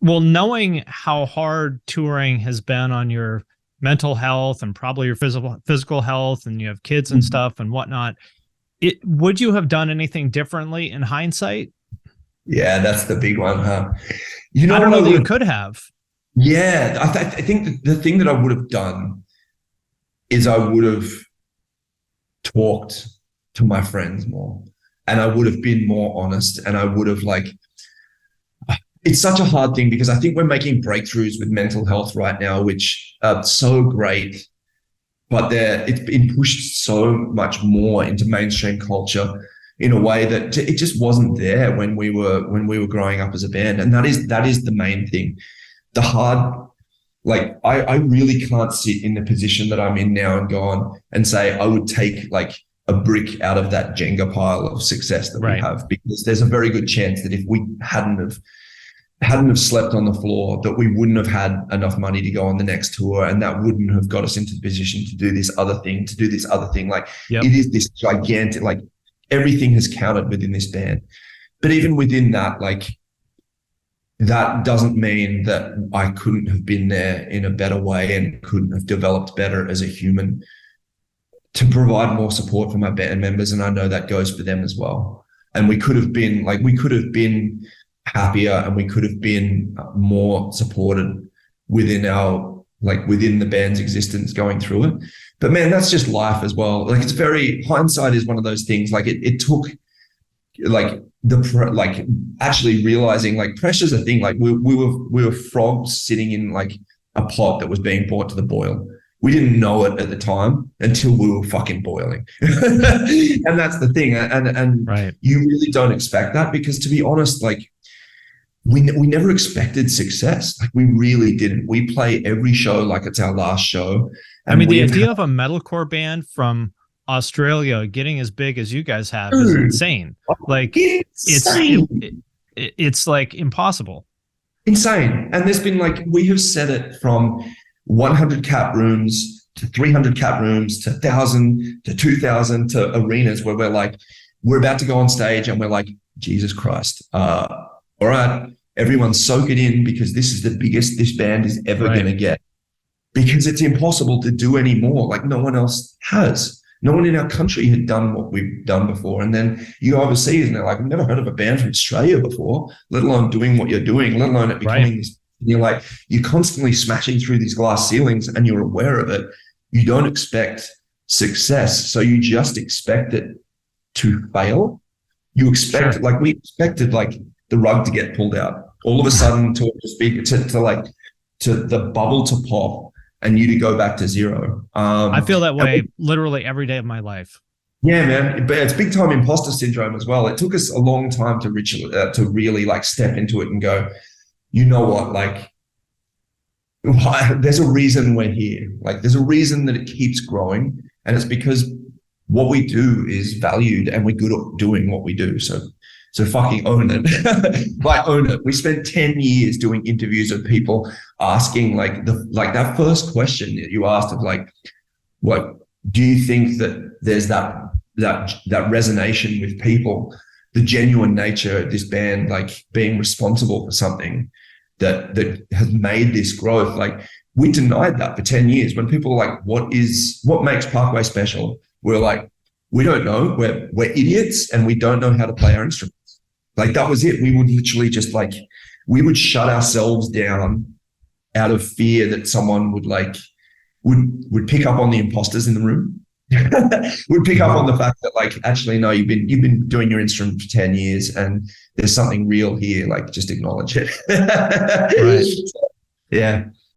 Well, knowing how hard touring has been on your mental health and probably your physical health, and you have kids and stuff and whatnot, would you have done anything differently in hindsight? Yeah, that's the big one, huh? I don't know that you could have. Yeah, I think the thing that I would have done is I would have talked to my friends more, and I would have been more honest, and I would have it's such a hard thing because I think we're making breakthroughs with mental health right now, which are so great, but it's been pushed so much more into mainstream culture in a way that it just wasn't there when we were growing up as a band. And that is the main thing. The hard, I really can't sit in the position that I'm in now and go on and say I would take a brick out of that Jenga pile of success that we have, because there's a very good chance that if we hadn't have slept on the floor, that we wouldn't have had enough money to go on the next tour, and that wouldn't have got us into the position to do this other thing. It is this gigantic, everything has counted within this band. But even within that, that doesn't mean that I couldn't have been there in a better way and couldn't have developed better as a human to provide more support for my band members. And I know that goes for them as well. And we could have been happier, and we could have been more supported within the band's existence going through it. But man, that's just life as well. Hindsight is one of those things. It took actually realizing pressure's a thing. We were frogs sitting in a pot that was being brought to the boil. We didn't know it at the time until we were fucking boiling. And that's the thing. And you really don't expect that, because to be honest, we never expected success. We really didn't. We play every show like it's our last show. I mean, the idea of a metalcore band from Australia getting as big as you guys have is insane. It's impossible. Insane. And there's been we have set it from 100 cap rooms to 300 cap rooms to 1,000 to 2,000 to arenas where we're about to go on stage and we're Jesus Christ. All right, everyone soak it in, because this is the biggest this band is ever going to get, because it's impossible to do any more. No one else has. No one in our country had done what we've done before. And then you go overseas and they're we've never heard of a band from Australia before, let alone doing what you're doing, let alone it becoming this. You're you're constantly smashing through these glass ceilings and you're aware of it. You don't expect success. So you just expect it to fail. You expect, we expected the rug to get pulled out all of a sudden, to the bubble to pop and you to go back to zero. I feel that way literally every day of my life. Yeah, man. But it's big time imposter syndrome as well. It took us a long time to really step into it and go, you know what, there's a reason we're here. There's a reason that it keeps growing, and it's because what we do is valued and we're good at doing what we do. So fucking own it. Own it. We spent 10 years doing interviews of people asking that first question that you asked of what do you think that there's that resonation with people, the genuine nature of this band, being responsible for something that has made this growth. We denied that for 10 years. When people were what makes Parkway special? We're we don't know. We're idiots and we don't know how to play our instruments. That was it. We would literally just we would shut ourselves down out of fear that someone would would pick up on the imposters in the room. Would pick up on the fact that actually, no, you've been doing your instrument for 10 years and there's something real here. Just acknowledge it. Right. Yeah.